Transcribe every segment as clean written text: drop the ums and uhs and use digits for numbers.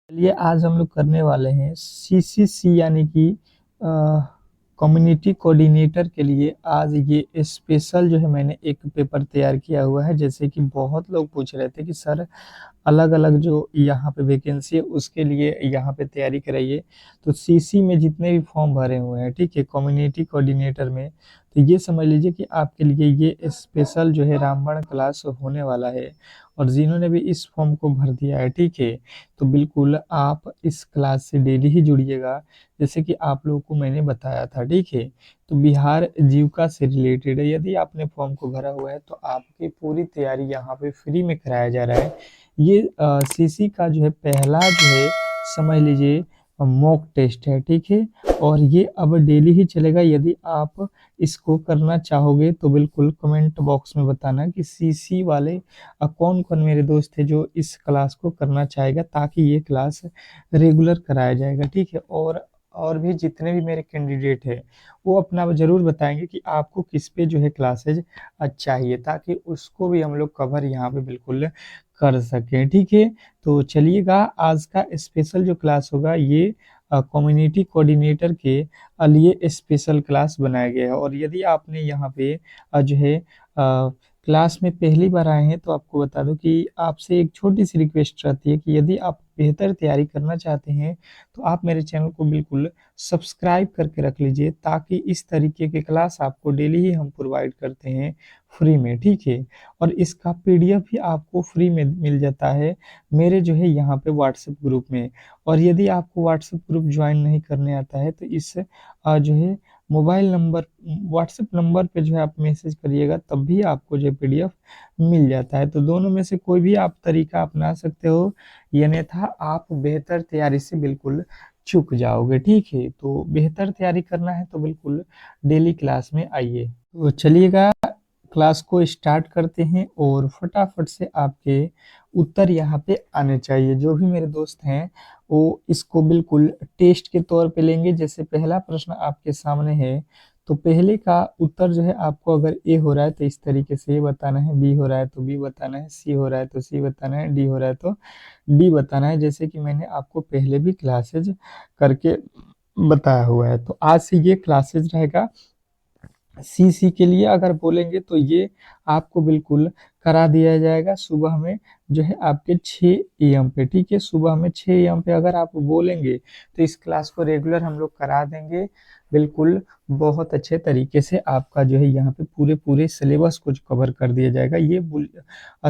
चलिए आज हम लोग करने वाले हैं सीसीसी यानी कि कम्युनिटी कोऑर्डिनेटर के लिए आज ये स्पेशल जो है मैंने एक पेपर तैयार किया हुआ है। जैसे कि बहुत लोग पूछ रहे थे कि सर अलग अलग जो यहाँ पे वैकेंसी है उसके लिए यहाँ पे तैयारी कराइए। तो सीसी में जितने भी फॉर्म भरे हुए हैं, ठीक है, कम्युनिटी कोऑर्डिनेटर में, तो ये समझ लीजिए कि आपके लिए ये स्पेशल जो है रामबाण क्लास होने वाला है। और जिन्होंने भी इस फॉर्म को भर दिया है, ठीक है, तो बिल्कुल आप इस क्लास से डेली ही जुड़िएगा। जैसे कि आप लोगों को मैंने बताया था, ठीक है, तो बिहार जीविका से रिलेटेड है। यदि आपने फॉर्म को भरा हुआ है तो आपकी पूरी तैयारी यहाँ पे फ्री में कराया जा रहा है। ये सीसी का जो है पहला जो है समझ लीजिए मॉक टेस्ट है, ठीक है, और ये अब डेली ही चलेगा। यदि आप इसको करना चाहोगे तो बिल्कुल कमेंट बॉक्स में बताना कि सीसी वाले कौन कौन मेरे दोस्त है जो इस क्लास को करना चाहेगा, ताकि ये क्लास रेगुलर कराया जाएगा, ठीक है। और भी जितने भी मेरे कैंडिडेट है वो अपना ज़रूर बताएंगे कि आपको किस पे जो है क्लासेज चाहिए, ताकि उसको भी हम लोग कवर यहाँ पे बिल्कुल कर सकें, ठीक है। तो चलिएगा आज का स्पेशल जो क्लास होगा ये कम्युनिटी कोऑर्डिनेटर के लिए स्पेशल क्लास बनाया गया है। और यदि आपने यहाँ पे जो है क्लास में पहली बार आए हैं तो आपको बता दूं कि आपसे एक छोटी सी रिक्वेस्ट रहती है कि यदि आप बेहतर तैयारी करना चाहते हैं तो आप मेरे चैनल को बिल्कुल सब्सक्राइब करके रख लीजिए, ताकि इस तरीके के क्लास आपको डेली ही हम प्रोवाइड करते हैं फ्री में, ठीक है। और इसका पीडीएफ भी आपको फ्री में मिल जाता है मेरे जो है यहाँ पे व्हाट्सएप ग्रुप में। और यदि आपको व्हाट्सएप ग्रुप ज्वाइन नहीं करने आता है तो इस जो है मोबाइल नंबर व्हाट्सएप नंबर पे जो है आप मैसेज करिएगा, तब भी आपको जो पीडीएफ मिल जाता है। तो दोनों में से कोई भी आप तरीका अपना सकते हो, ये अन्यथा आप बेहतर तैयारी से बिल्कुल चूक जाओगे, ठीक है। तो बेहतर तैयारी करना है तो बिल्कुल डेली क्लास में आइए। तो चलिएगा क्लास को स्टार्ट करते हैं और फटाफट से आपके उत्तर यहाँ पे आने चाहिए। जो भी मेरे दोस्त हैं वो इसको बिल्कुल टेस्ट के तौर पे लेंगे। जैसे पहला प्रश्न आपके सामने है, तो पहले का उत्तर जो है आपको अगर ए हो रहा है तो इस तरीके से ए बताना है, बी हो रहा है तो बी बताना है, सी हो रहा है तो सी बताना है, डी हो रहा है तो डी बताना है। जैसे कि मैंने आपको पहले भी क्लासेज करके बताया हुआ है। तो आज से ये क्लासेज रहेगा सीसी के लिए। अगर बोलेंगे तो ये आपको बिल्कुल करा दिया जाएगा सुबह में जो है आपके 6 AM पे, ठीक है। सुबह में 6 AM पे अगर आप बोलेंगे तो इस क्लास को रेगुलर हम लोग करा देंगे बिल्कुल। बहुत अच्छे तरीके से आपका जो है यहाँ पे पूरे पूरे सिलेबस को कवर कर दिया जाएगा। ये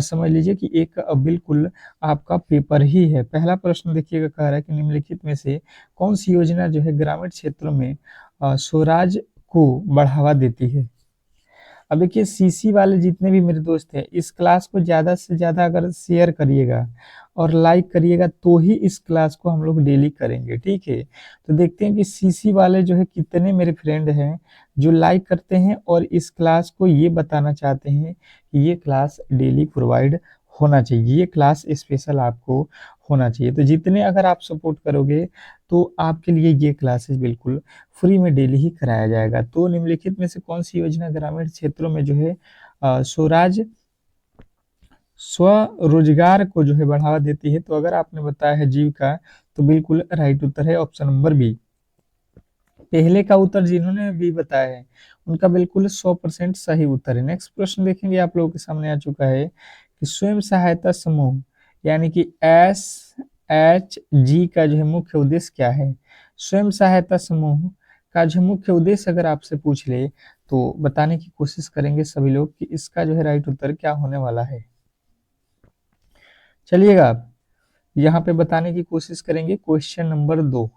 समझ लीजिए कि एक बिल्कुल आपका पेपर ही है। पहला प्रश्न देखिएगा, कह रहा है कि निम्नलिखित में से कौन सी योजना जो है ग्रामीण क्षेत्रों में स्वराज को बढ़ावा देती है। अब देखिए सीसी वाले जितने भी मेरे दोस्त हैं इस क्लास को ज़्यादा से ज़्यादा अगर शेयर करिएगा और लाइक करिएगा तो ही इस क्लास को हम लोग डेली करेंगे, ठीक है। तो देखते हैं कि सीसी वाले जो है कितने मेरे फ्रेंड हैं जो लाइक करते हैं और इस क्लास को ये बताना चाहते हैं कि ये क्लास डेली प्रोवाइड होना चाहिए, ये क्लास स्पेशल आपको होना चाहिए। तो जितने अगर आप सपोर्ट करोगे तो आपके लिए ये क्लासेस बिल्कुल फ्री में डेली ही कराया जाएगा। तो निम्नलिखित में से कौन सी योजना ग्रामीण क्षेत्रों में जो है स्वराज स्वरोजगार को जो है बढ़ावा देती है। तो अगर आपने बताया है जीविका तो बिल्कुल राइट उत्तर है ऑप्शन नंबर बी। पहले का उत्तर जिन्होंने भी बताया है उनका बिल्कुल 100% सही उत्तर है। नेक्स्ट प्रश्न देखेंगे, आप लोगों के सामने आ चुका है कि स्वयं सहायता समूह यानी कि SHG का जो है मुख्य उद्देश्य क्या है। स्वयं सहायता समूह का जो मुख्य उद्देश्य अगर आपसे पूछ ले तो बताने की कोशिश करेंगे सभी लोग कि इसका जो है राइट उत्तर क्या होने वाला है। चलिएगा आप यहाँ पे बताने की कोशिश करेंगे क्वेश्चन नंबर 2,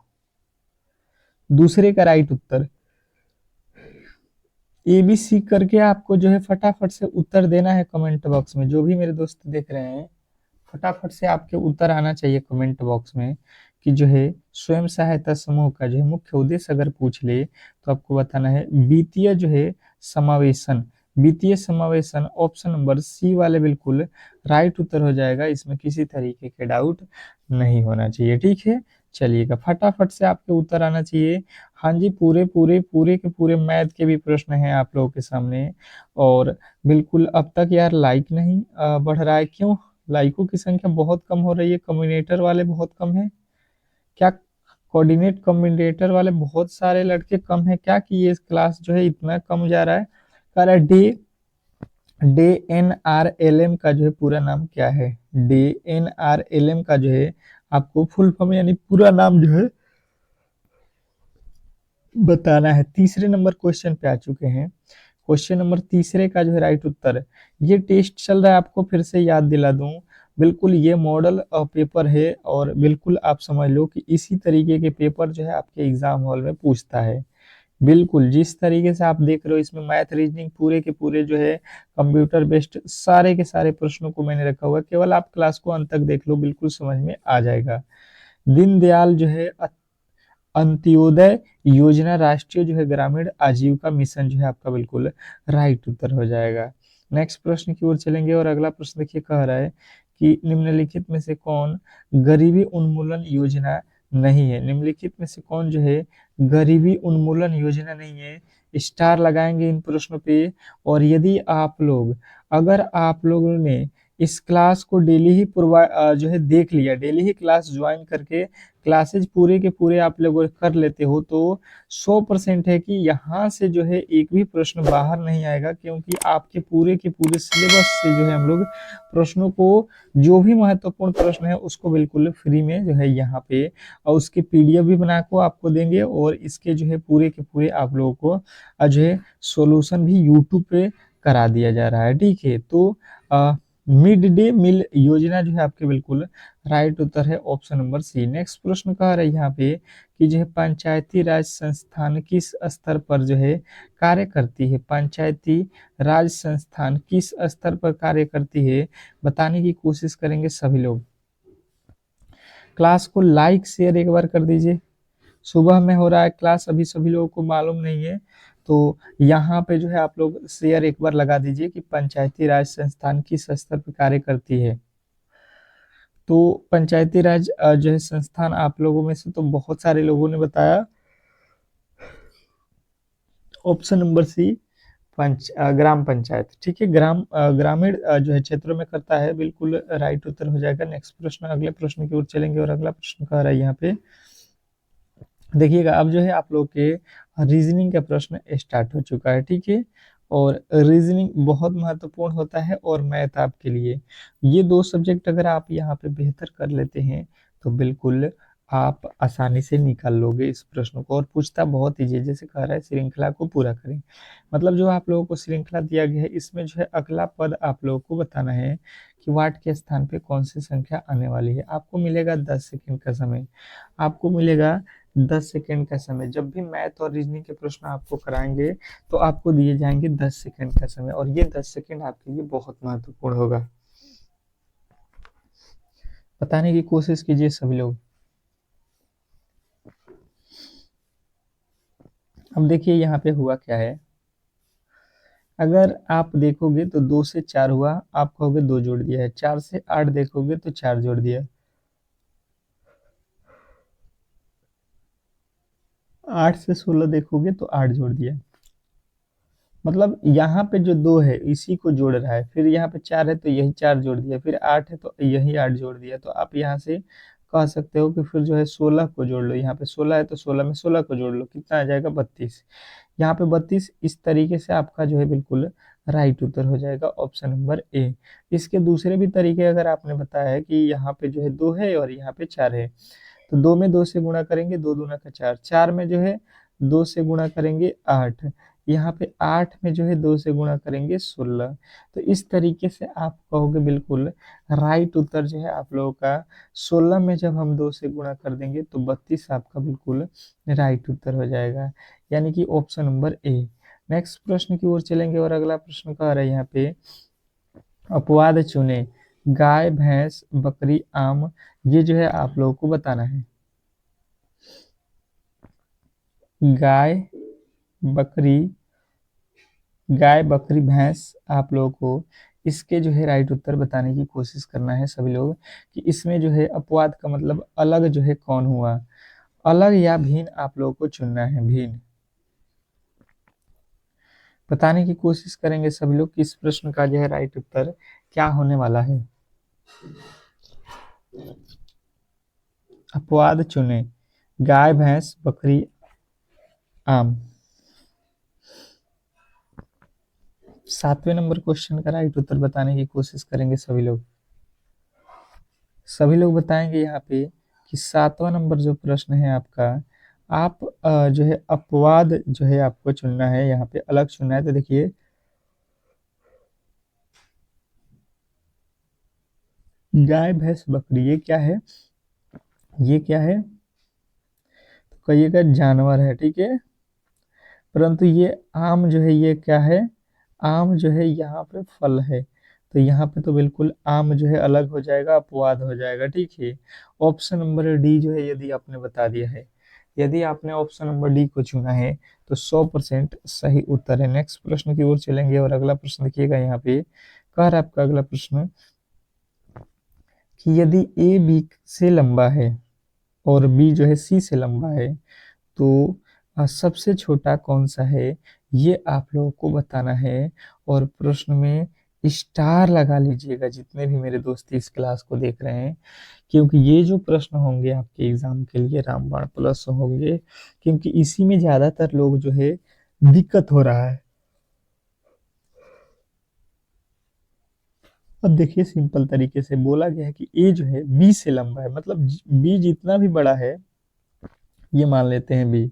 दूसरे का राइट उत्तर ABC करके आपको जो है फटाफट से उत्तर देना है कमेंट बॉक्स में। जो भी मेरे दोस्त देख रहे हैं फटाफट से आपके उत्तर आना चाहिए कमेंट बॉक्स में कि जो है स्वयं सहायता समूह का जो है मुख्य उद्देश्य अगर पूछ ले तो आपको बताना है वित्तीय जो है समावेशन। वित्तीय समावेशन ऑप्शन नंबर सी वाले बिल्कुल राइट उत्तर हो जाएगा, इसमें किसी तरीके के डाउट नहीं होना चाहिए, ठीक है। चलिएगा फटाफट से आपके उत्तर आना चाहिए। हाँ जी, पूरे पूरे पूरे के पूरे मैथ के भी प्रश्न हैं आप लोगों के सामने। और बिल्कुल अब तक यार लाइक नहीं बढ़ रहा है, क्यों? लाइकों की संख्या बहुत कम हो रही है, कम्युनेटर वाले बहुत कम है। क्या कोऑर्डिनेट कम्युनिकेटर वाले बहुत सारे लड़के कम है क्या कि ये क्लास जो है इतना कम जा रहा है? कह रहा है DNRLM का जो है पूरा नाम क्या है? DNRLM का जो है आपको फुल फॉर्म यानी पूरा नाम जो है बताना है। तीसरे नंबर क्वेश्चन पे आ चुके हैं। क्वेश्चन नंबर तीसरे का जो है राइट उत्तर, ये टेस्ट चल रहा है, आपको फिर से याद दिला दूं, बिल्कुल ये मॉडल पेपर है और बिल्कुल आप समझ लो कि इसी तरीके के पेपर जो है आपके एग्जाम हॉल में पूछता है। बिल्कुल जिस तरीके से आप देख रहे हो इसमें मैथ रीजनिंग पूरे के पूरे जो है कंप्यूटर बेस्ड सारे के सारे प्रश्नों को मैंने रखा हुआ है, केवल आप क्लास को अंत तक देख लो, बिल्कुल समझ में आ जाएगा। दीनदयाल जो है अंत्योदय योजना राष्ट्रीय जो है ग्रामीण आजीविका मिशन जो है आपका बिल्कुल राइट उत्तर हो जाएगा। नेक्स्ट प्रश्न की ओर चलेंगे और अगला प्रश्न देखिए कह रहा है कि निम्नलिखित में से कौन गरीबी उन्मूलन योजना नहीं है? निम्नलिखित में से कौन जो है गरीबी उन्मूलन योजना नहीं है? स्टार लगाएंगे इन प्रश्नों पे। और यदि आप लोग अगर आप लोगों ने इस क्लास को डेली ही जो है देख लिया, डेली ही क्लास ज्वाइन करके क्लासेज पूरे के पूरे आप लोग कर लेते हो तो 100% है कि यहाँ से जो है एक भी प्रश्न बाहर नहीं आएगा, क्योंकि आपके पूरे के पूरे सिलेबस से जो है हम लोग प्रश्नों को, जो भी महत्वपूर्ण प्रश्न है उसको बिल्कुल फ्री में जो है यहाँ पे और उसके PDF भी बना को आपको देंगे और इसके जो है पूरे के पूरे आप लोगों को जो है सोल्यूशन भी यूट्यूब पे करा दिया जा रहा है। ठीक है, तो मिड डे मील योजना जो है आपके बिल्कुल राइट उत्तर है ऑप्शन नंबर सी। नेक्स्ट प्रश्न कह रहा है यहाँ पे कि जो है पंचायती राज संस्थान किस स्तर पर जो है कार्य करती है? पंचायती राज संस्थान किस स्तर पर कार्य करती है बताने की कोशिश करेंगे सभी लोग। क्लास को लाइक शेयर एक बार कर दीजिए। सुबह में हो रहा है क्लास, अभी सभी लोगों को मालूम नहीं है, तो यहाँ पे जो है आप लोग शेयर एक बार लगा दीजिए कि पंचायती राज संस्थान किस स्तर पर कार्य करती है। तो पंचायती राज जो है संस्थान आप लोगों में से तो बहुत सारे लोगों ने बताया ऑप्शन नंबर सी ग्राम पंचायत। ठीक है, ग्रामीण जो है क्षेत्रों में करता है, बिल्कुल राइट उत्तर हो जाएगा। नेक्स्ट प्रश्न, अगले प्रश्न की ओर चलेंगे और अगला प्रश्न कह रहा है यहाँ पे देखिएगा, अब जो है आप लोग के रीजनिंग का प्रश्न स्टार्ट हो चुका है। ठीक है, और रीजनिंग बहुत महत्वपूर्ण होता है और मैथ आपके लिए, ये दो सब्जेक्ट अगर आप यहाँ पे बेहतर कर लेते हैं तो बिल्कुल आप आसानी से निकाल लोगे इस प्रश्न को। और पूछता बहुत ईजी, जैसे कह रहा है श्रृंखला को पूरा करें, मतलब जो आप लोगों को श्रृंखला दिया गया है इसमें जो है अगला पद आप लोगों को बताना है कि वाट के स्थान पे कौन सी संख्या आने वाली है। आपको मिलेगा 10 सेकेंड का समय, आपको मिलेगा 10 सेकेंड का समय। जब भी मैथ और रीजनिंग के प्रश्न आपको कराएंगे तो आपको दिए जाएंगे 10 सेकेंड का समय, और ये 10 सेकेंड आपके लिए बहुत महत्वपूर्ण होगा। बताने की कोशिश कीजिए सभी लोग। अब देखिए यहाँ पे हुआ क्या है, अगर आप देखोगे तो 2 से 4 हुआ, आप कहोगे 2 जोड़ दिया है। 4 से 8 देखोगे तो 4 जोड़ दिया, 8 से 16 देखोगे तो 8 जोड़ दिया। मतलब यहाँ पे जो 2 है इसी को जोड़ रहा है, फिर यहाँ पे 4 है तो यही 4 जोड़ दिया, फिर 8 है तो यही 8 जोड़ दिया। तो आप यहाँ से कह सकते हो कि फिर जो है 16 को जोड़ लो, यहाँ पे 16 है तो 16 में 16 को जोड़ लो, कितना आ जाएगा 32। यहाँ पे 32 इस तरीके से आपका जो है बिल्कुल राइट उत्तर हो जाएगा ऑप्शन नंबर ए। इसके दूसरे भी तरीके अगर आपने बताया है कि यहाँ पे जो है 2 है और यहाँ पे 4 है, तो 2 में 2 से गुणा करेंगे, 2 दूना का 4, 4 में जो है 2 से गुणा करेंगे 8, यहाँ पे 8 में जो है 2 से गुणा करेंगे 16। तो इस तरीके से आप कहोगे बिल्कुल राइट उत्तर जो है आप लोगों का 16 में जब हम 2 से गुणा कर देंगे तो 32 आपका बिल्कुल राइट उत्तर हो जाएगा, यानी कि ऑप्शन नंबर ए। नेक्स्ट प्रश्न की ओर चलेंगे और अगला प्रश्न कह रहा है यहाँ पे अपवाद चुने, गाय भैंस बकरी आम, ये जो है आप लोगों को बताना है। गाय बकरी, गाय बकरी भैंस आप लोगों को इसके जो है राइट उत्तर बताने की कोशिश करना है सभी लोग, कि इसमें जो है अपवाद का मतलब अलग जो है कौन हुआ, अलग या भिन्न आप लोगों को चुनना है, भिन्न। बताने की कोशिश करेंगे सभी लोग कि इस प्रश्न का जो है राइट उत्तर क्या होने वाला है। अपवाद चुने, गाय, भैंस, बकरी, आम। 7वें नंबर क्वेश्चन का राइट उत्तर बताने की कोशिश करेंगे सभी लोग। सभी लोग बताएंगे यहाँ पे कि 7वां नंबर जो प्रश्न है आपका, आप जो है अपवाद जो है आपको चुनना है, यहाँ पे अलग चुनना है। तो देखिए, गाय, भैंस, बकरी, ये क्या है? ये क्या है? तो कहिएगा जानवर है, ठीक है। परंतु ये आम जो है ये क्या है? आम जो है यहाँ पे फल है। तो यहाँ पे तो बिल्कुल आम जो है अलग हो जाएगा, अपवाद हो जाएगा, ठीक है। ऑप्शन नंबर डी जो है यदि आपने बता दिया है, यदि आपने ऑप्शन नंबर डी को चुना है तो 100% सही उत्तर है। नेक्स्ट प्रश्न की ओर चलेंगे और अगला प्रश्न देखिएगा यहाँ पे। कह रहा है आपका अगला प्रश्न कि यदि ए बी से लंबा है और बी जो है सी से लंबा है, तो सबसे छोटा कौन सा है, ये आप लोगों को बताना है। और प्रश्न में स्टार लगा लीजिएगा जितने भी मेरे दोस्त इस क्लास को देख रहे हैं, क्योंकि ये जो प्रश्न होंगे आपके एग्जाम के लिए रामबाण प्लस होंगे, क्योंकि इसी में ज्यादातर लोग जो है दिक्कत हो रहा है। अब देखिए, सिंपल तरीके से बोला गया है कि ए जो है बी से लंबा है, मतलब बी जितना भी बड़ा है, ये मान लेते हैं बी,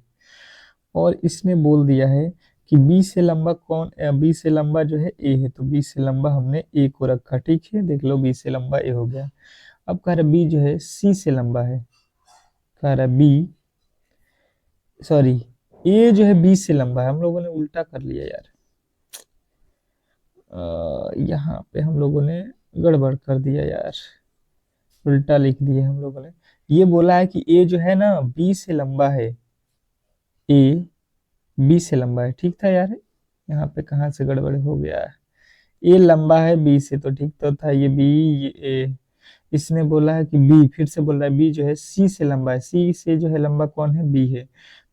और इसने बोल दिया है कि बी से लंबा कौन, बी से लंबा जो है ए है, तो बी से लंबा हमने ए को रखा, ठीक है। देख लो, बी से लंबा ए हो गया। अब कह रहा बी जो है सी से लंबा है, कह रहा बी, सॉरी, ए जो है बी से लंबा है। हम लोगों ने उल्टा कर लिया यार, यहाँ पे हम लोगों ने गड़बड़ कर दिया यार, उल्टा लिख दिया हम लोगों ने। ये बोला है कि ए जो है ना बी से लंबा है, ए बी से लंबा है, ठीक था यार। यहाँ पे कहाँ से गड़बड़ हो गया है? ए लंबा है बी से, तो ठीक तो था, ये बी, ये ए। इसने बोला है कि बी, फिर से बोल रहा है बी जो है सी से लंबा है, सी से जो है लंबा कौन है, बी है।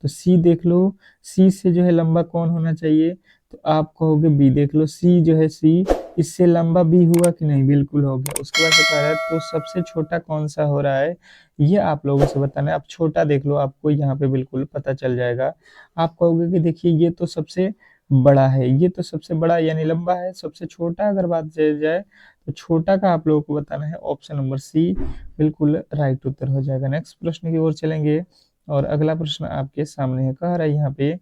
तो सी देख लो, सी से जो है लंबा कौन होना चाहिए, तो आप कहोगे बी। देख लो, सी जो है सी, इससे लंबा बी हुआ कि नहीं, बिल्कुल हो गया। उसके बाद से कह रहा है तो सबसे छोटा कौन सा हो रहा है, ये आप लोगों से बताना है। आप छोटा देख लो, आपको यहाँ पे बिल्कुल पता चल जाएगा। आप कहोगे कि देखिए ये तो सबसे बड़ा है, ये तो सबसे बड़ा यानी लंबा है। सबसे छोटा अगर बात की जाए तो छोटा का आप लोगों को बताना है, ऑप्शन नंबर सी बिल्कुल राइट उत्तर हो जाएगा। नेक्स्ट प्रश्न की ओर चलेंगे और अगला प्रश्न आपके सामने है। कह रहा है यहाँ पे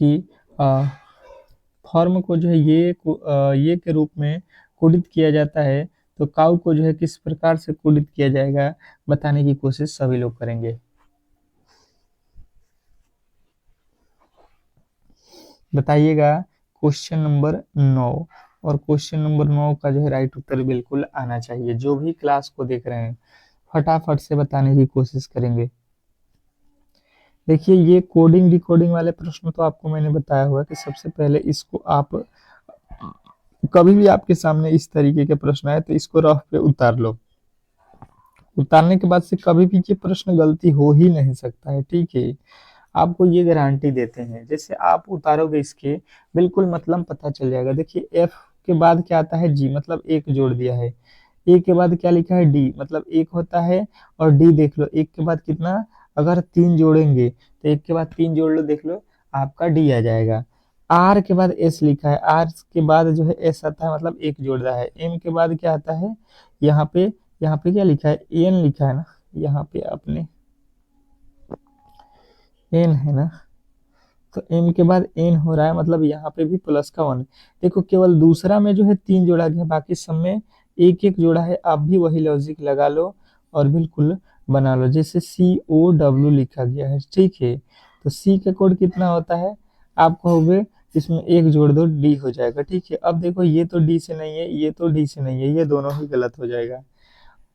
कि फॉर्म को जो है ये के रूप में कोडित किया जाता है, तो काउ को जो है किस प्रकार से कोडित किया जाएगा, बताने की कोशिश सभी लोग करेंगे। बताइएगा क्वेश्चन नंबर 9, और क्वेश्चन नंबर 9 का जो है राइट उत्तर बिल्कुल आना चाहिए। जो भी क्लास को देख रहे हैं फटाफट से बताने की कोशिश करेंगे। देखिए, ये कोडिंग डिकोडिंग वाले प्रश्न तो आपको मैंने बताया हुआ कि सबसे पहले इसको आप, कभी भी आपके सामने इस तरीके के प्रश्न आए तो इसको रफ पे उतार लो। उतारने के बाद से कभी भी ये प्रश्न गलती हो ही नहीं सकता है, ठीक है। आपको ये गारंटी देते हैं, जैसे आप उतारोगे इसके बिल्कुल मतलब पता चल जाएगा। देखिए, एफ के बाद क्या आता है, जी, मतलब एक जोड़ दिया है। ए के बाद क्या लिखा है, डी, मतलब एक होता है। और डी देख लो, एक के बाद कितना, अगर तीन जोड़ेंगे तो एक के बाद तीन जोड़ लो, देख लो आपका डी आ जाएगा। आर के बाद एस लिखा है, आर के बाद जो है एस आता है, मतलब एक जोड़ रहा है। एम के बाद क्या आता है, यहाँ पे, यहाँ पे क्या लिखा है, एन लिखा है ना, यहाँ पे आपने एन है ना, तो एम के बाद एन हो रहा है, मतलब यहाँ पे भी प्लस का वन। देखो, केवल दूसरा में जो है तीन जोड़ा गया, बाकी सब में एक एक जोड़ा है। आप भी वही लॉजिक लगा लो और बिल्कुल बना लो। जैसे सी ओ डब्ल्यू लिखा गया है, ठीक है, तो सी का कोड कितना होता है, आप कहोगे इसमें एक जोड़ दो, डी हो जाएगा, ठीक है। अब देखो, ये तो डी से नहीं है, ये तो डी से नहीं है, ये दोनों ही गलत हो जाएगा।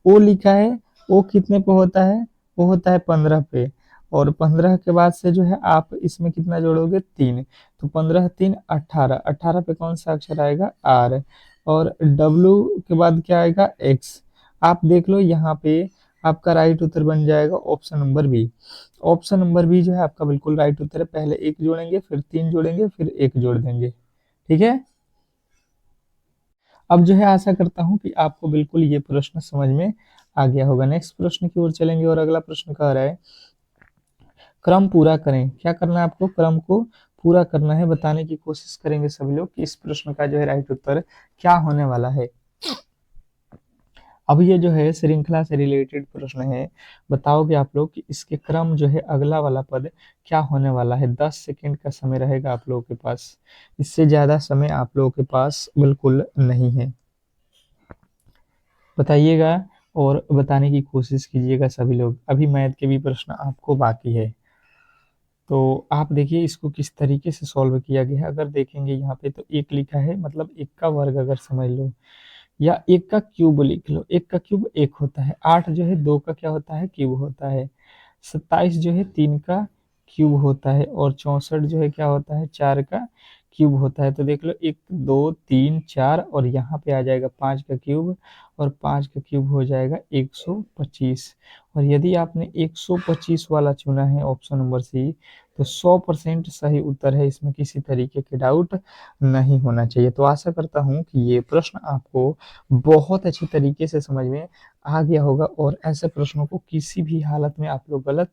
ओ लिखा है, ओ कितने पे होता है, वो होता है 15 पे। और 15 के बाद से जो है आप इसमें कितना जोड़ोगे, तीन। तो 15 तीन 18, 18 पे कौन सा अक्षर आएगा, आर। और डब्लू के बाद क्या आएगा, एक्स। आप देख लो यहाँ पे आपका राइट उत्तर बन जाएगा option number B. Option number B जो है आपका बिल्कुल राइट उत्तर है। पहले एक जोड़ेंगे, फिर तीन जोड़ेंगे, फिर एक जोड़ देंगे, ठीक है। अब जो है आशा करता हूँ कि आपको बिल्कुल ये प्रश्न समझ में आ गया होगा। नेक्स्ट प्रश्न की ओर चलेंगे और अगला प्रश्न कह रहा है, क्रम पूरा करें। क्या करना है आपको? क्रम को पूरा करना है। बताने की कोशिश करेंगे सभी लोग कि इस प्रश्न का जो है राइट उत्तर क्या होने वाला है। अब ये जो है श्रृंखला से रिलेटेड प्रश्न है। बताओगे आप लोग कि इसके क्रम जो है अगला वाला पद क्या होने वाला है। 10 सेकंड का समय रहेगा आप लोगों के पास। इससे ज़्यादा समय आप लोगों के पास बिल्कुल नहीं है। बताइएगा और बताने की कोशिश कीजिएगा सभी लोग। अभी मैथ के भी प्रश्न आपको बाकी है। तो आप देखिए इसको किस तरीके से सॉल्व किया गया है। अगर देखेंगे यहाँ पे तो एक लिखा है, मतलब एक का वर्ग अगर समझ लो, या एक का क्यूब लिख लो। एक का क्यूब एक होता है। 8 जो है 2 का क्या होता है? क्यूब होता है। 27 जो है 3 का क्यूब होता है। और 64 जो है क्या होता है? 4 का क्यूब होता है। तो देख लो 1 2 3 4 और यहाँ पे आ जाएगा 5 का क्यूब, और 5 का क्यूब हो जाएगा 125। और यदि आपने 125 वाला चुना है ऑप्शन नंबर सी, तो 100% सही उत्तर है। इसमें किसी तरीके के डाउट नहीं होना चाहिए। तो आशा करता हूँ कि ये प्रश्न आपको बहुत अच्छी तरीके से समझ में आ गया होगा, और ऐसे प्रश्नों को किसी भी हालत में आप लोग गलत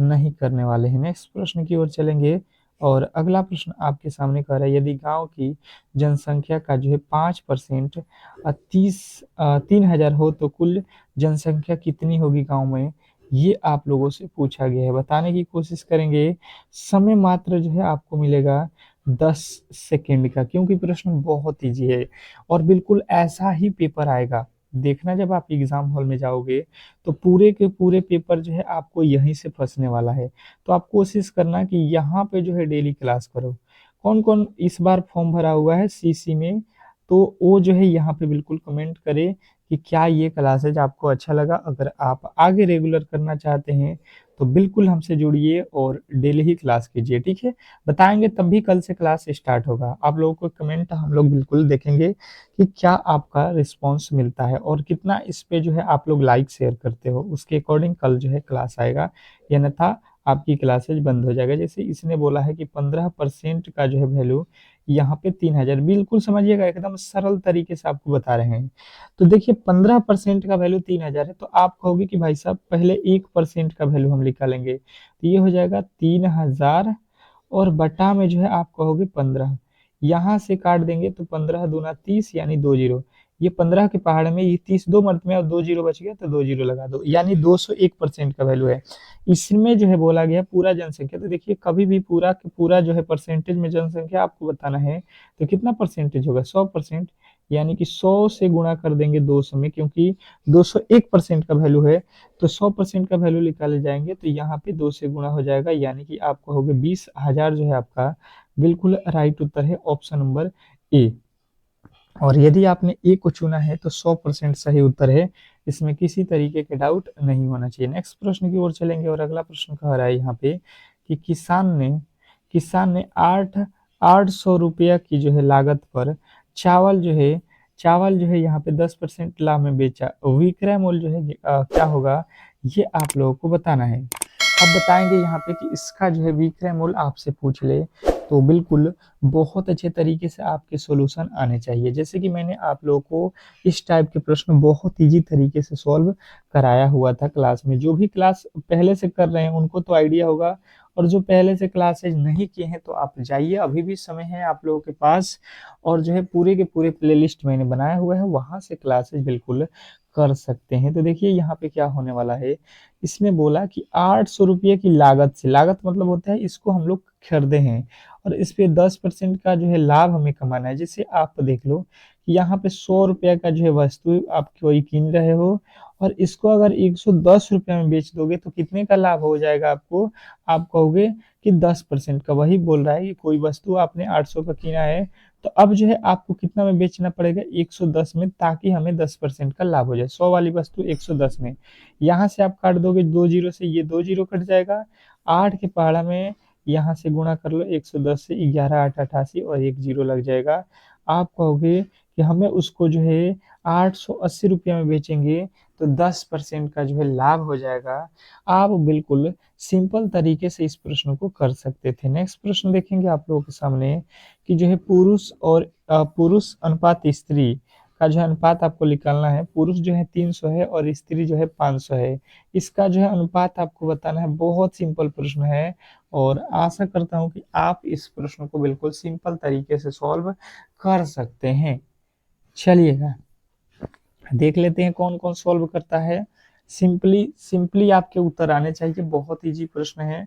नहीं करने वाले हैं। नेक्स्ट प्रश्न की ओर चलेंगे और अगला प्रश्न आपके सामने कह रहा है, यदि गांव की जनसंख्या का जो है 5% 3,000 हो तो कुल जनसंख्या कितनी होगी गांव में? ये आप लोगों से पूछा गया है। बताने की कोशिश करेंगे। समय मात्र जो है आपको मिलेगा 10 सेकेंड का, क्योंकि प्रश्न बहुत ईजी है और बिल्कुल ऐसा ही पेपर आएगा। देखना जब आप एग्जाम हॉल में जाओगे तो पूरे के पूरे पेपर जो है आपको यहीं से फंसने वाला है। तो आप कोशिश करना कि यहाँ पे जो है डेली क्लास करो। कौन कौन इस बार फॉर्म भरा हुआ है सीसी में, तो वो जो है यहाँ पे बिल्कुल कमेंट करे कि क्या ये क्लासेज आपको अच्छा लगा। अगर आप आगे रेगुलर करना चाहते हैं तो बिल्कुल हमसे जुड़िए और डेली ही क्लास कीजिए, ठीक है। बताएंगे तब भी कल से क्लास स्टार्ट होगा। आप लोगों को कमेंट हम लोग बिल्कुल देखेंगे कि क्या आपका रिस्पॉन्स मिलता है और कितना इस पे जो है आप लोग लाइक शेयर करते हो। उसके अकॉर्डिंग कल जो है क्लास आएगा, या अन्यथा आपकी क्लासेज बंद हो जाएगा। जैसे इसने बोला है कि 15% का जो है वैल्यू यहाँ पे 3,000, बिल्कुल समझिएगा एकदम सरल तरीके से आपको बता रहे हैं। तो देखिए 15% का वैल्यू 3,000 है, तो आप कहोगे कि भाई साहब पहले 1% का वैल्यू हम निकालेंगे, तो ये हो जाएगा 3,000 और बटा में जो है आप कहोगे 15। यहाँ से काट देंगे तो 15 दूना 30 यानी 2 जीरो। ये 15 के पहाड़ में ये 30 दो मर्द में और 2 जीरो बच गया, तो 2 जीरो लगा दो, यानी 201% का वैल्यू है। इसमें जो है बोला गया पूरा जनसंख्या। तो देखिए कभी भी पूरा पूरा जो है परसेंटेज में जनसंख्या आपको बताना है तो कितना परसेंटेज होगा? 100%। यानी कि 100 से गुणा कर देंगे 200 में, क्योंकि 201% का वैल्यू है, तो 100% का वैल्यू निकाले जाएंगे तो यहाँ पे 2 से गुणा हो जाएगा, यानी कि आप कहोगे 20,000 जो है आपका बिल्कुल राइट उत्तर है ऑप्शन नंबर ए। और यदि आपने ए को चुना है तो 100% सही उत्तर है। इसमें किसी तरीके के डाउट नहीं होना चाहिए। नेक्स्ट प्रश्न की ओर चलेंगे और अगला प्रश्न कह रहा है यहाँ पे कि किसान ने 800 रुपया की जो है लागत पर चावल जो है यहाँ पे 10% लाभ में बेचा। विक्रय मूल्य जो है क्या होगा, ये आप लोगों को बताना है। अब बताएंगे यहाँ पे कि इसका जो है विक्रय मूल्य आपसे पूछ ले तो बिल्कुल बहुत अच्छे तरीके से आपके सॉल्यूशन आने चाहिए। जैसे कि मैंने आप लोगों को इस टाइप के प्रश्न बहुत इजी तरीके से सॉल्व कराया हुआ था क्लास में। जो भी क्लास पहले से कर रहे हैं उनको तो आइडिया होगा, और जो पहले से क्लासेज नहीं किए हैं तो आप जाइए, अभी भी समय है आप लोगों के पास। और जो है पूरे के पूरे प्लेलिस्ट मैंने बनाया हुआ है, वहां से क्लासेज बिल्कुल कर सकते हैं। तो देखिए यहाँ पे क्या होने वाला है। इसने बोला कि 800 रुपये की लागत से, लागत मतलब होता है इसको हम लोग खरीदे हैं, और इस पे 10% का जो है लाभ हमें कमाना है। जैसे आप देख लो कि यहाँ पे 100 रुपया का जो है वस्तु आप कोई कीन रहे हो, और इसको अगर 110 रुपया में बेच दोगे तो कितने का लाभ हो जाएगा आपको? आप कहोगे कि 10% का। वही बोल रहा है कि कोई वस्तु आपने 800 का कीना है, तो अब जो है आपको कितना में बेचना पड़ेगा? 110 में, ताकि हमें 10% का लाभ हो जाए। 100 वाली वस्तु 110 में, यहाँ से आप काट दोगे 2 जीरो से, ये 2 जीरो कट जाएगा। 8 के पहाड़ा में यहाँ से गुणा कर लो 110 से, 11 8 88 और 1 जीरो लग जाएगा। आप कहोगे कि हमें उसको जो है 880 रुपया में बेचेंगे तो 10% का जो है लाभ हो जाएगा। आप बिल्कुल सिंपल तरीके से इस प्रश्न को कर सकते थे। नेक्स्ट प्रश्न देखेंगे आप लोगों के सामने कि जो है पुरुष अनुपात स्त्री का जो है अनुपात आपको निकालना है। पुरुष जो है 300 है और स्त्री जो है 500 है। इसका जो है अनुपात आपको बताना है। बहुत सिंपल प्रश्न है और आशा करता हूँ कि आप इस प्रश्न को बिल्कुल सिंपल तरीके से सॉल्व कर सकते हैं। चलिएगा देख लेते हैं कौन कौन सॉल्व करता है। सिंपली सिंपली आपके उत्तर आने चाहिए। बहुत इजी प्रश्न है,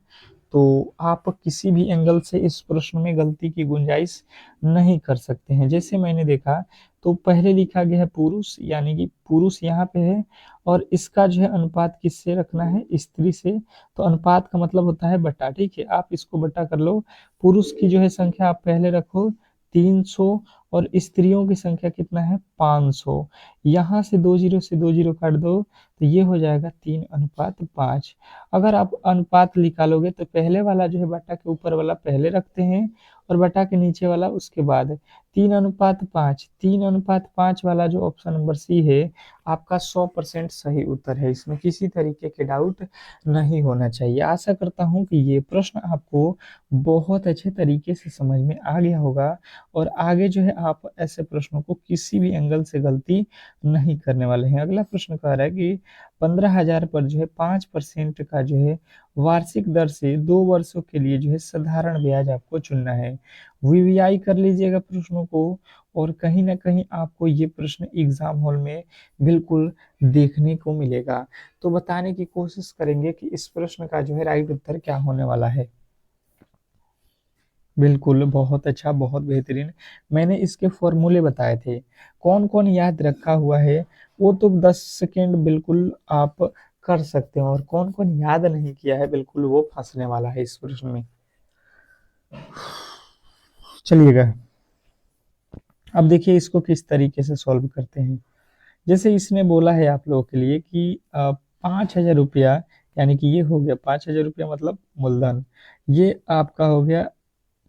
तो आप किसी भी एंगल से इस प्रश्न में गलती की गुंजाइश नहीं कर सकते हैं। जैसे मैंने देखा तो पहले लिखा गया है पुरुष, यानी कि पुरुष यहाँ पे है और इसका जो है अनुपात किससे रखना है, स्त्री से। तो अनुपात का मतलब होता है बटा, ठीक है। आप इसको बटा कर लो। पुरुष की जो है संख्या आप पहले रखो 300 और स्त्रियों की संख्या कितना है 500। यहाँ से 2 जीरो से 2 जीरो काट दो तो ये हो जाएगा 3:5। अगर आप अनुपात निकालोगे तो पहले वाला जो है बटा के ऊपर वाला पहले रखते हैं और बटा के नीचे वाला उसके बाद। 3:5, 3:5 वाला जो ऑप्शन नंबर सी है आपका 100% सही उत्तर है। इसमें किसी तरीके के डाउट नहीं होना चाहिए। आशा करता हूँ कि ये प्रश्न आपको बहुत अच्छे तरीके से समझ में आ गया होगा और आगे जो है आप ऐसे प्रश्नों को किसी भी एंगल से गलती नहीं करने वाले हैं। अगला प्रश्न कह रहा है कि 15,000 पर जो है 5% का जो है वार्षिक दर से 2 वर्षों के लिए जो है साधारण ब्याज आपको चुनना है। वीवीआई कर लीजिएगा प्रश्नों को और कहीं ना कहीं आपको ये प्रश्न एग्जाम हॉल में बिल्कुल देखने को मिलेगा। तो बताने की कोशिश करेंगे कि इस प्रश्न का जो है राइट उत्तर क्या होने वाला है। बिल्कुल, बहुत अच्छा, बहुत बेहतरीन। मैंने इसके फॉर्मूले बताए थे। कौन-कौन याद रखा हुआ है, वो तो 10 सेकंड बिल्कुल आप कर सकते हो और कौन-कौन याद नहीं किया है, बिल्कुल वो फँसने वाला है इस प्रश्न में। चलिएगा, अब देखिए इसको किस तरीके से सॉल्व करते हैं। जैसे इसने बोला है आप लोगों के लिए कि 5,000 रुपया, यानी कि ये हो गया 5,000 रुपया मतलब मूलधन। ये आपका हो गया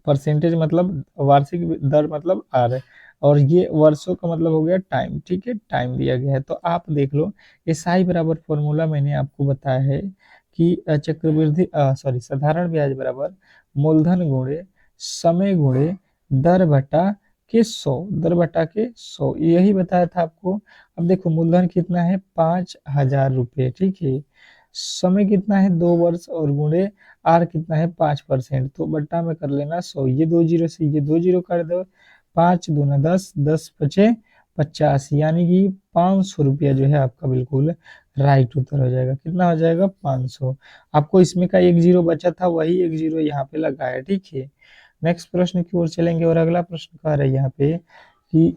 परसेंटेज मतलब वार्षिक दर मतलब आर, और ये वर्षों का मतलब हो गया टाइम, ठीक है। टाइम दिया गया है तो आप देख लो एस आई बराबर फॉर्मूला मैंने आपको बताया है कि चक्रवृद्धि सॉरी साधारण ब्याज बराबर मूलधन गुणे समय गुणे दर बटा के 100, दर बटा के 100, यही बताया था आपको। अब देखो मूलधन कितना है 5,000 रुपये, ठीक है। समय कितना है 2 वर्ष और गुणे आर कितना है 5%, तो बट्टा में कर लेना 100। ये 2 जीरो से ये 2 जीरो कर दो, 5 दूना 10, 10 पचे 50, यानी कि 500 रुपया जो है आपका बिल्कुल राइट उत्तर हो जाएगा। कितना हो जाएगा 500। आपको इसमें का एक जीरो बचा था, वही एक जीरो यहाँ पे लगाया, ठीक है। नेक्स्ट प्रश्न की ओर चलेंगे और अगला प्रश्न कह रहा है यहाँ पे कि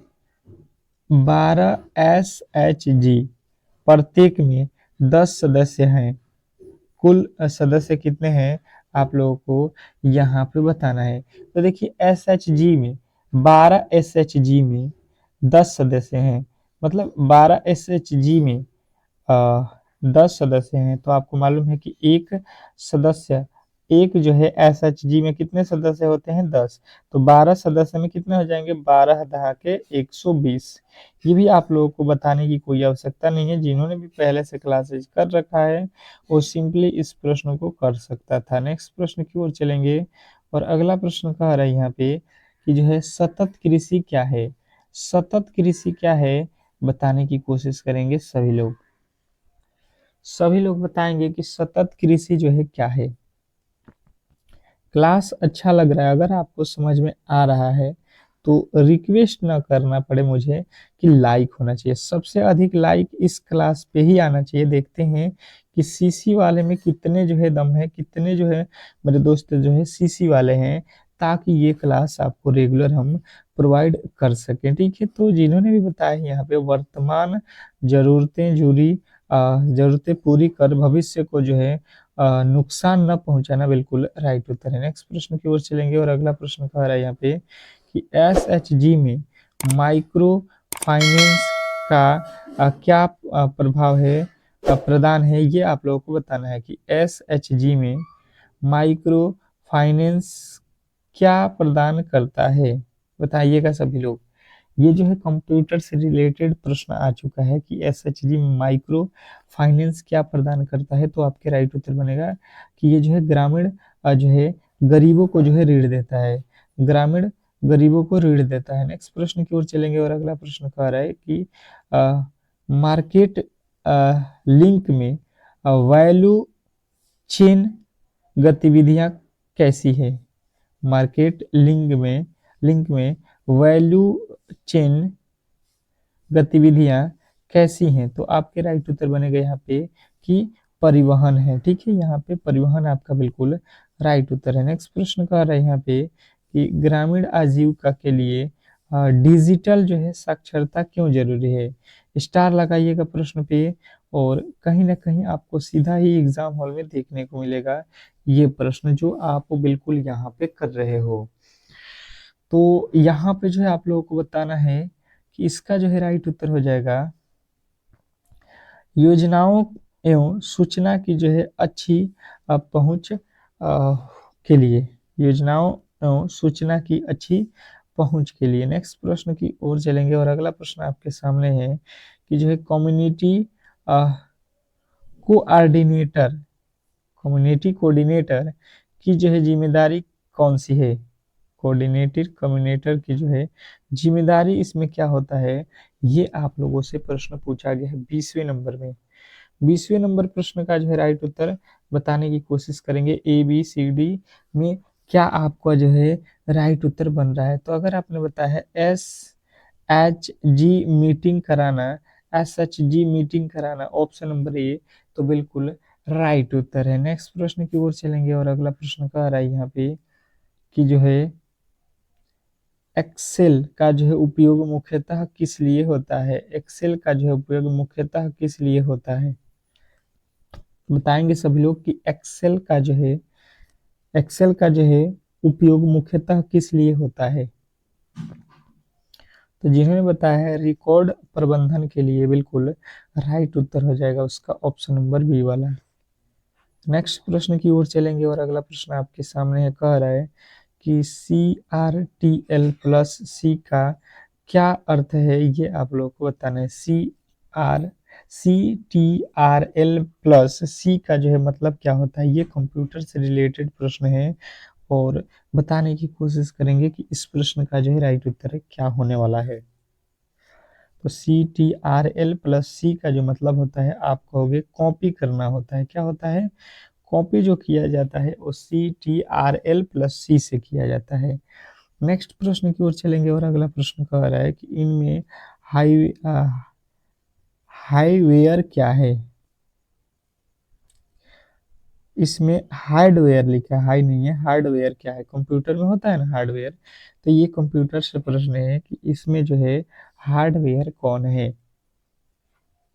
12 SHG प्रत्येक में 10 सदस्य हैं। कुल सदस्य कितने हैं आप लोगों को यहाँ पे बताना है। तो देखिए SHG में 12 SHG में 10 सदस्य हैं, मतलब 12 SHG में 10 सदस्य हैं। तो आपको मालूम है कि एक सदस्य, एक जो है SHG में कितने सदस्य होते हैं 10, तो 12 सदस्य में कितने हो जाएंगे 12 दहा के 120। ये भी आप लोगों को बताने की कोई आवश्यकता नहीं है। जिन्होंने भी पहले से क्लासेज कर रखा है वो सिंपली इस प्रश्न को कर सकता था। नेक्स्ट प्रश्न की ओर चलेंगे और अगला प्रश्न कह रहा है यहाँ पे कि जो है सतत कृषि क्या है। सतत कृषि क्या है बताने की कोशिश करेंगे सभी लोग। सभी लोग बताएंगे कि सतत कृषि जो है क्या है। क्लास अच्छा लग रहा है, अगर आपको समझ में आ रहा है तो रिक्वेस्ट ना करना पड़े मुझे कि लाइक होना चाहिए। सबसे अधिक लाइक इस क्लास पे ही आना चाहिए। देखते हैं कि सीसी वाले में कितने जो है दम है, कितने जो है मेरे दोस्त जो है सीसी वाले हैं, ताकि ये क्लास आपको रेगुलर हम प्रोवाइड कर सकें, ठीक है। तो जिन्होंने भी बताया यहाँ पे वर्तमान जरूरतें पूरी कर भविष्य को जो है नुकसान न पहुंचाना, बिल्कुल राइट उत्तर है। नेक्स्ट प्रश्न की ओर चलेंगे और अगला प्रश्न कह रहा है यहाँ पे कि SHG में माइक्रो फाइनेंस का क्या प्रभाव है, प्रदान है, ये आप लोगों को बताना है कि SHG में माइक्रो फाइनेंस क्या प्रदान करता है, बताइएगा सभी लोग। ये जो है कंप्यूटर से रिलेटेड प्रश्न आ चुका है कि SHG में माइक्रो फाइनेंस क्या प्रदान करता है। तो आपके राइट उत्तर बनेगा कि ये जो है ग्रामीण जो है गरीबों को जो है ऋण देता है। ग्रामीण गरीबों को ऋण देता है। नेक्स्ट प्रश्न की ओर चलेंगे और अगला प्रश्न कह रहा है कि मार्केट लिंक में वैल्यू चेन गतिविधियां कैसी है। मार्केट लिंक में वैल्यू चेन गतिविधियां कैसी हैं। तो आपके राइट उत्तर बनेगा यहाँ पे कि परिवहन है। ठीक है, यहाँ पे परिवहन आपका बिल्कुल राइट उत्तर है। नेक्स्ट प्रश्न कह रहा है यहाँ पे कि ग्रामीण आजीविका के लिए डिजिटल जो है साक्षरता क्यों जरूरी है। स्टार लगाइएगा प्रश्न पे, और कहीं ना कहीं आपको सीधा ही एग्जाम हॉल में देखने को मिलेगा ये प्रश्न जो आप बिल्कुल यहाँ पे कर रहे हो। तो यहाँ पे जो है आप लोगों को बताना है कि इसका जो है राइट उत्तर हो जाएगा योजनाओं एवं सूचना की जो है अच्छी पहुंच के लिए। योजनाओं एवं सूचना की अच्छी पहुंच के लिए। नेक्स्ट प्रश्न की ओर चलेंगे और अगला प्रश्न आपके सामने है कि जो है कोऑर्डिनेटर कम्युनिटी कोऑर्डिनेटर की जो है जिम्मेदारी कौन सी है। कोऑर्डिनेटर की जो है जिम्मेदारी इसमें क्या होता है, ये आप लोगों से प्रश्न पूछा गया है 20वें नंबर में। 20वें नंबर प्रश्न का जो है राइट उत्तर बताने की कोशिश करेंगे। ABCD में क्या आपका जो है राइट उत्तर बन रहा है। तो अगर आपने बताया है SHG मीटिंग कराना ऑप्शन नंबर ए, तो बिल्कुल राइट उत्तर है। नेक्स्ट प्रश्न की ओर चलेंगे और अगला प्रश्न कह रहा है यहाँ पे कि जो है एक्सेल का जो है उपयोग मुख्यतः किस लिए होता है। एक्सेल का जो है उपयोग मुख्यतः किस लिए होता है। बताएंगे सभी लोग कि एक्सेल का जो है उपयोग मुख्यतः किस लिए होता है। तो जिन्होंने बताया है रिकॉर्ड प्रबंधन के लिए, बिल्कुल राइट उत्तर हो जाएगा उसका ऑप्शन नंबर बी वाला। नेक्स्ट प्रश्न की ओर चलेंगे और अगला प्रश्न आपके सामने है, कह रहा है कि CRTL प्लस C का क्या अर्थ है, ये आप लोग को बताना है। CTRL प्लस C का जो है मतलब क्या होता है, ये कंप्यूटर से रिलेटेड प्रश्न है और बताने की कोशिश करेंगे कि इस प्रश्न का जो है राइट उत्तर क्या होने वाला है। तो CTRL प्लस C का जो मतलब होता है, आप कहोगे कॉपी करना होता है। क्या होता है, कॉपी जो किया जाता है वो CTRL प्लस C से किया जाता है। नेक्स्ट प्रश्न की ओर चलेंगे और अगला प्रश्न कह रहा है कि इनमें हाईवेयर क्या है। इसमें हार्डवेयर लिखा है, हाई नहीं है, हार्डवेयर क्या है। कंप्यूटर में होता है ना हार्डवेयर, तो ये कंप्यूटर से प्रश्न है कि इसमें जो है हार्डवेयर कौन है।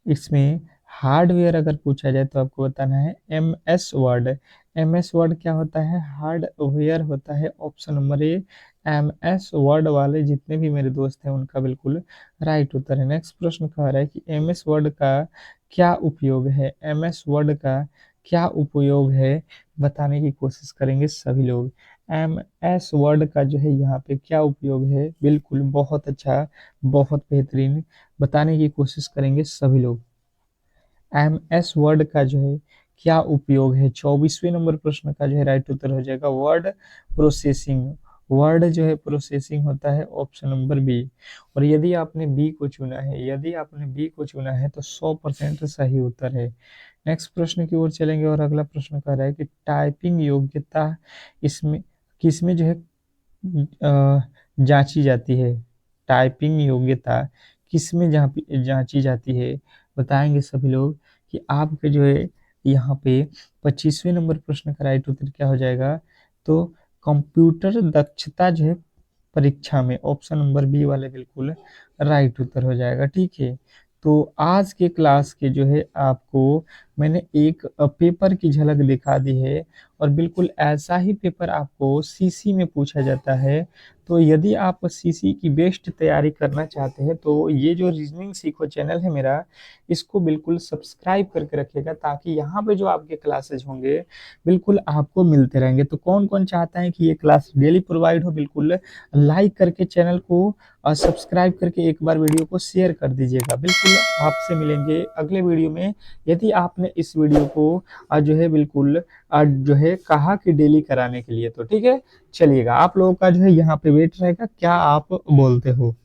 इसमें हार्डवेयर अगर पूछा जाए तो आपको बताना है MS वर्ड। MS वर्ड क्या होता है, हार्डवेयर होता है। Option number A MS word वाले जितने भी मेरे दोस्त हैं उनका बिल्कुल राइट उत्तर है। नेक्स्ट प्रश्न कह रहा है कि MS वर्ड का क्या उपयोग है। MS वर्ड का क्या उपयोग है, बताने की कोशिश करेंगे सभी लोग। MS वर्ड का जो है यहाँ पे क्या उपयोग है, बिल्कुल बहुत अच्छा, बहुत बेहतरीन, बताने की कोशिश करेंगे सभी लोग। MS वर्ड का जो है क्या उपयोग है। 24वें नंबर प्रश्न का जो है राइट उत्तर हो जाएगा वर्ड प्रोसेसिंग। वर्ड जो है प्रोसेसिंग होता है ऑप्शन नंबर बी। और यदि आपने बी को चुना है तो 100% सही उत्तर है। नेक्स्ट प्रश्न की ओर चलेंगे और अगला प्रश्न कह रहा है कि टाइपिंग योग्यता इसमें किसमें जो है जांची जाती है। टाइपिंग योग्यता किसमें जांची जाती है, बताएंगे सभी लोग कि आपके जो है यहाँ पे 25वें नंबर प्रश्न का राइट उत्तर क्या हो जाएगा। तो कंप्यूटर दक्षता जो है परीक्षा में, ऑप्शन नंबर बी वाले बिल्कुल राइट उत्तर हो जाएगा। ठीक है, तो आज के क्लास के जो है आपको मैंने एक पेपर की झलक दिखा दी है और बिल्कुल ऐसा ही पेपर आपको CC में पूछा जाता है। तो यदि आप CC की बेस्ट तैयारी करना चाहते हैं तो ये जो रीजनिंग सीखो चैनल है मेरा, इसको बिल्कुल सब्सक्राइब करके रखिएगा, ताकि यहाँ पे जो आपके क्लासेज होंगे बिल्कुल आपको मिलते रहेंगे। तो कौन कौन चाहता है कि ये क्लास डेली प्रोवाइड हो, बिल्कुल लाइक करके चैनल को सब्सक्राइब करके एक बार वीडियो को शेयर कर दीजिएगा। बिल्कुल आपसे मिलेंगे अगले वीडियो में। यदि आपने इस वीडियो को जो है बिल्कुल जो है कहा कि डेली कराने के लिए, तो ठीक है, चलिएगा आप लोगों का जो है यहाँ पे वेट रहेगा, क्या आप बोलते हो?